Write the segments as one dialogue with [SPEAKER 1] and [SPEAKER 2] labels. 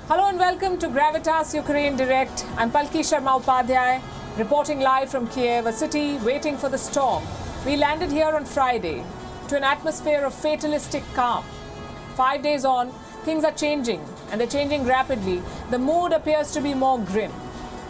[SPEAKER 1] Hello and welcome to Gravitas Ukraine Direct. I'm Palki Sharma reporting live from Kyiv, a city waiting for the storm. We landed here on Friday to an atmosphere of fatalistic calm. 5 days on, things are changing, and they're changing rapidly. The mood appears to be more grim.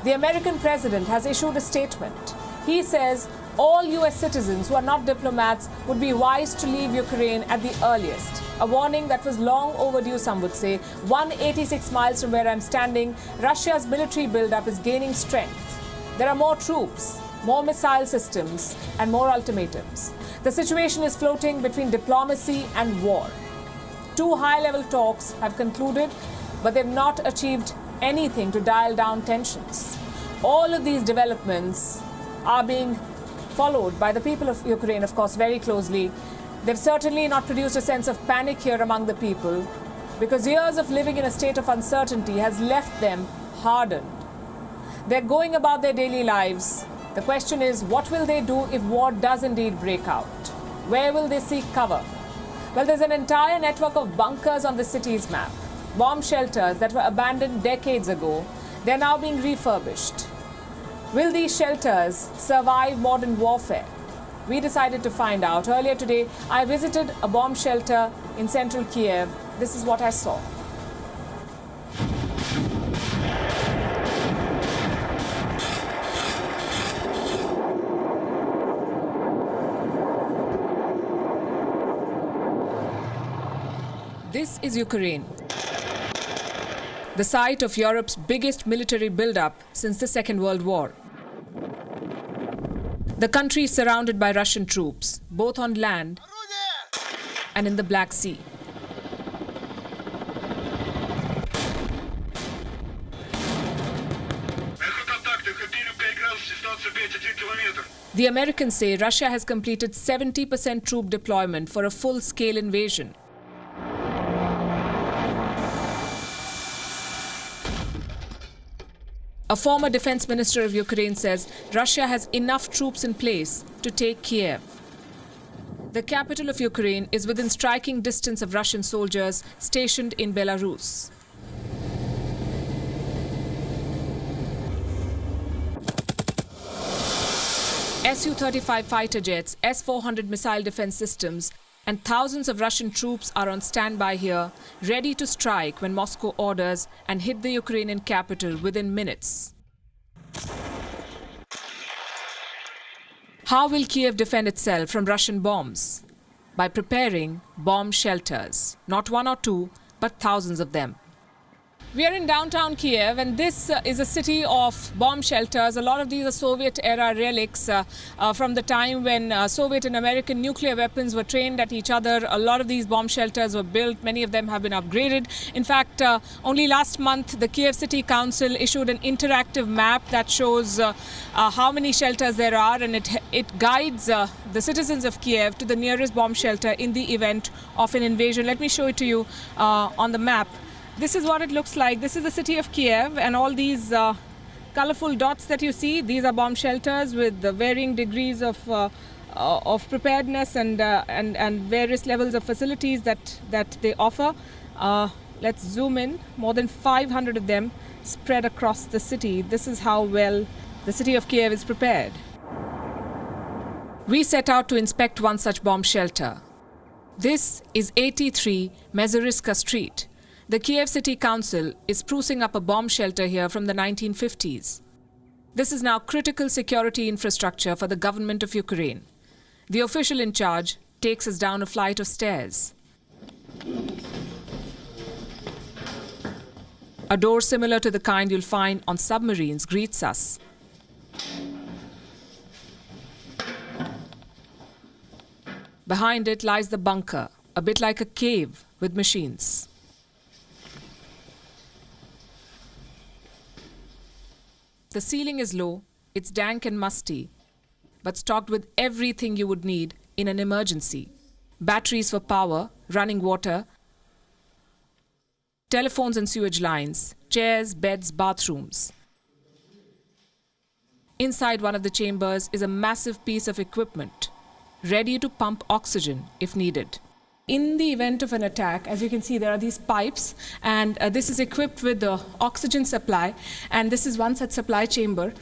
[SPEAKER 1] The American president has issued a statement. He says all US citizens who are not diplomats would be wise to leave Ukraine at the earliest. A warning that was long overdue, some would say. 186 miles from where I'm standing, Russia's military buildup is gaining strength. There are more troops, more missile systems, and more ultimatums. The situation is floating between diplomacy and war. 2 high-level talks have concluded, but they've not achieved anything to dial down tensions. All of these developments are being followed by the people of Ukraine, of course, very closely. They've certainly not produced a sense of panic here among the people, because years of living in a state of uncertainty has left them hardened. They're going about their daily lives. The question is, what will they do if war does indeed break out? Where will they seek cover? Well, there's an entire network of bunkers on the city's map. Bomb shelters that were abandoned decades ago, they're now being refurbished. Will these shelters survive modern warfare? We decided to find out. Earlier today, I visited a bomb shelter in central Kyiv. This is what I saw. This is Ukraine, the site of Europe's biggest military buildup since the Second World War. The country is surrounded by Russian troops, both on land and in the Black Sea. The Americans say Russia has completed 70% troop deployment for a full-scale invasion. A former defense minister of Ukraine says Russia has enough troops in place to take Kyiv. The capital of Ukraine is within striking distance of Russian soldiers stationed in Belarus. Su-35 fighter jets, S-400 missile defense systems, and thousands of Russian troops are on standby here, ready to strike when Moscow orders and hit the Ukrainian capital within minutes. How will Kyiv defend itself from Russian bombs? By preparing bomb shelters. Not 1 or 2, but thousands of them. We are in downtown Kyiv, and this is a city of bomb shelters. A lot of these are Soviet-era relics from the time when Soviet and American nuclear weapons were trained at each other. A lot of these bomb shelters were built. Many of them have been upgraded. In fact, only last month, the Kyiv City Council issued an interactive map that shows how many shelters there are, and it guides the citizens of Kyiv to the nearest bomb shelter in the event of an invasion. Let me show it to you on the map. This is what it looks like. This is the city of Kyiv, and all these colorful dots that you see, these are bomb shelters with the varying degrees of preparedness and various levels of facilities that they offer. Let's zoom in. More than 500 of them spread across the city. This is how well the city of Kyiv is prepared. We set out to inspect one such bomb shelter. This is 83 Mezeriska Street. The Kyiv City Council is sprucing up a bomb shelter here from the 1950s. This is now critical security infrastructure for the government of Ukraine. The official in charge takes us down a flight of stairs. A door similar to the kind you'll find on submarines greets us. Behind it lies the bunker, a bit like a cave with machines. The ceiling is low, it's dank and musty, but stocked with everything you would need in an emergency. Batteries for power, running water, telephones and sewage lines, chairs, beds, bathrooms. Inside one of the chambers is a massive piece of equipment, ready to pump oxygen if needed. In the event of an attack, as you can see, there are these pipes, and this is equipped with the oxygen supply, and this is one such supply chamber.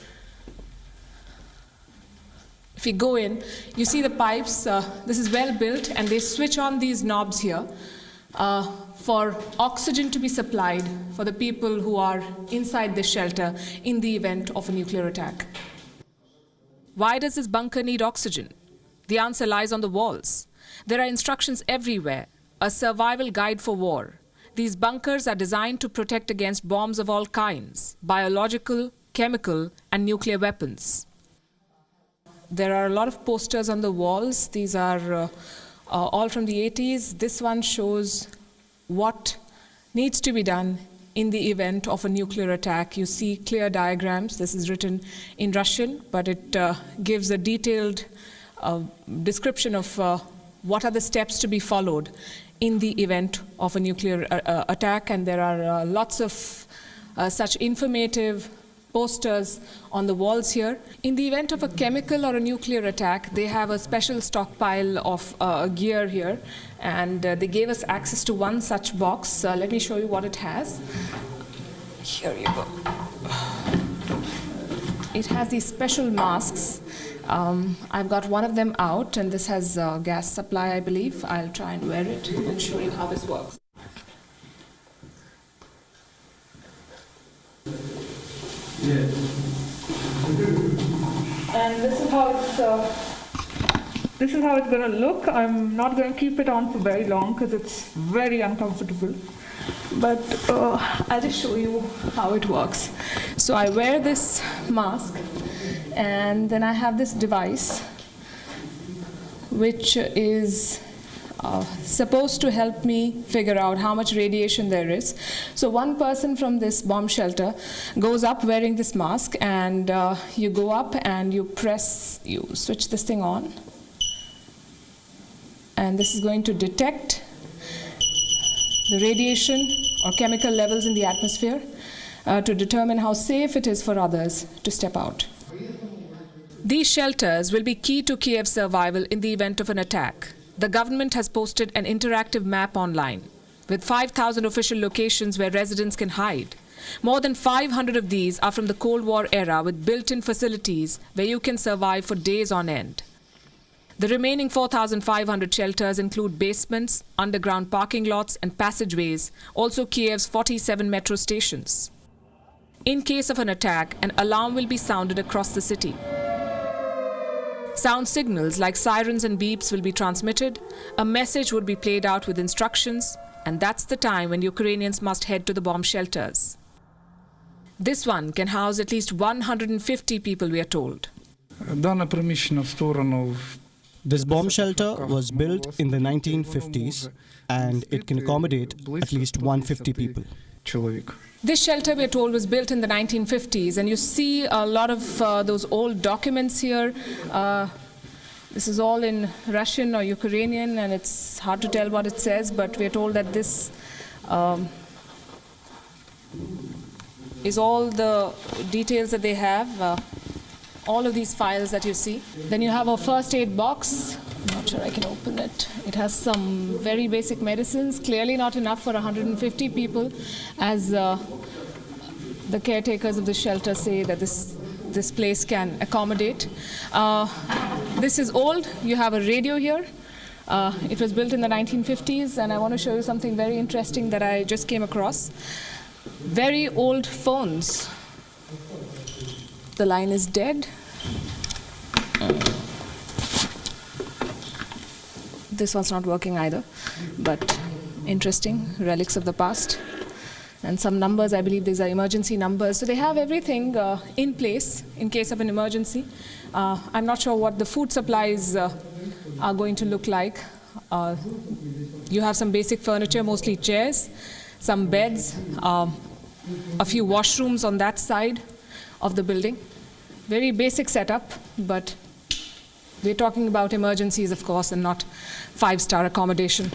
[SPEAKER 1] If you go in, you see the pipes. This is well built, and they switch on these knobs here for oxygen to be supplied for the people who are inside this shelter in the event of a nuclear attack. Why does this bunker need oxygen? The answer lies on the walls. There are instructions everywhere, a survival guide for war. These bunkers are designed to protect against bombs of all kinds, biological, chemical, and nuclear weapons. There are a lot of posters on the walls. These are all from the 80s. This one shows what needs to be done in the event of a nuclear attack. You see clear diagrams. This is written in Russian, but it gives a detailed description of what are the steps to be followed in the event of a nuclear attack. And there are lots of such informative posters on the walls here. In the event of a chemical or a nuclear attack, they have a special stockpile of gear here, and they gave us access to one such box. Let me show you what it has. Here you go. It has these special masks. I've got one of them out, and this has gas supply, I believe. I'll try and wear it and show you how this works. And this is how it's going to look. I'm not going to keep it on for very long because it's very uncomfortable. But I'll just show you how it works. So I wear this mask, and then I have this device which is supposed to help me figure out how much radiation there is. So one person from this bomb shelter goes up wearing this mask, and you go up and you switch this thing on, and this is going to detect the radiation or chemical levels in the atmosphere to determine how safe it is for others to step out. These shelters will be key to Kyiv's survival in the event of an attack. The government has posted an interactive map online with 5,000 official locations where residents can hide. More than 500 of these are from the Cold War era with built-in facilities where you can survive for days on end. The remaining 4,500 shelters include basements, underground parking lots, and passageways, also Kyiv's 47 metro stations. In case of an attack, an alarm will be sounded across the city. Sound signals like sirens and beeps will be transmitted, a message would be played out with instructions, and that's the time when Ukrainians must head to the bomb shelters. This one can house at least 150 people, we are told.
[SPEAKER 2] This bomb shelter was built in the 1950s, and it can accommodate at least 150 people.
[SPEAKER 1] This shelter, we are told, was built in the 1950s, and you see a lot of those old documents here. This is all in Russian or Ukrainian, and it's hard to tell what it says, but we are told that this is all the details that they have, all of these files that you see. Then you have a first aid box. I'm not sure I can open it. It has some very basic medicines, clearly not enough for 150 people, as the caretakers of the shelter say that this place can accommodate. This is old. You have a radio here. It was built in the 1950s, and I want to show you something very interesting that I just came across. Very old phones. The line is dead. This one's not working either, but interesting, relics of the past. And some numbers, I believe these are emergency numbers. So they have everything in place in case of an emergency. I'm not sure what the food supplies are going to look like. You have some basic furniture, mostly chairs, some beds, a few washrooms on that side of the building. Very basic setup, but we're talking about emergencies, of course, and not five-star accommodation.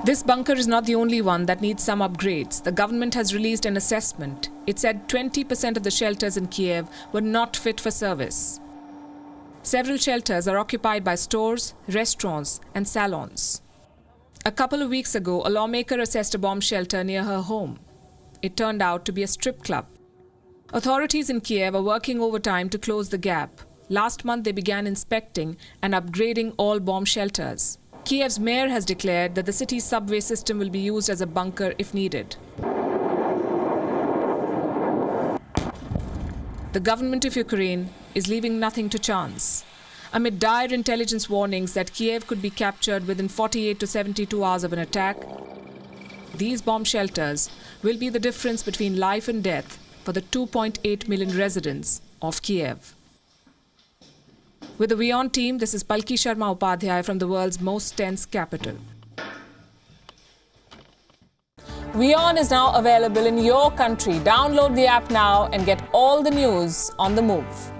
[SPEAKER 1] This bunker is not the only one that needs some upgrades. The government has released an assessment. It said 20% of the shelters in Kyiv were not fit for service. Several shelters are occupied by stores, restaurants, and salons. A couple of weeks ago, a lawmaker assessed a bomb shelter near her home. It turned out to be a strip club. Authorities in Kyiv are working overtime to close the gap. Last month, they began inspecting and upgrading all bomb shelters. Kyiv's mayor has declared that the city's subway system will be used as a bunker if needed. The government of Ukraine is leaving nothing to chance. Amid dire intelligence warnings that Kyiv could be captured within 48 to 72 hours of an attack, these bomb shelters will be the difference between life and death for the 2.8 million residents of Kyiv. With the WION team, this is Palki Sharma from the world's most tense capital. WION is now available in your country. Download the app now and get all the news on the move.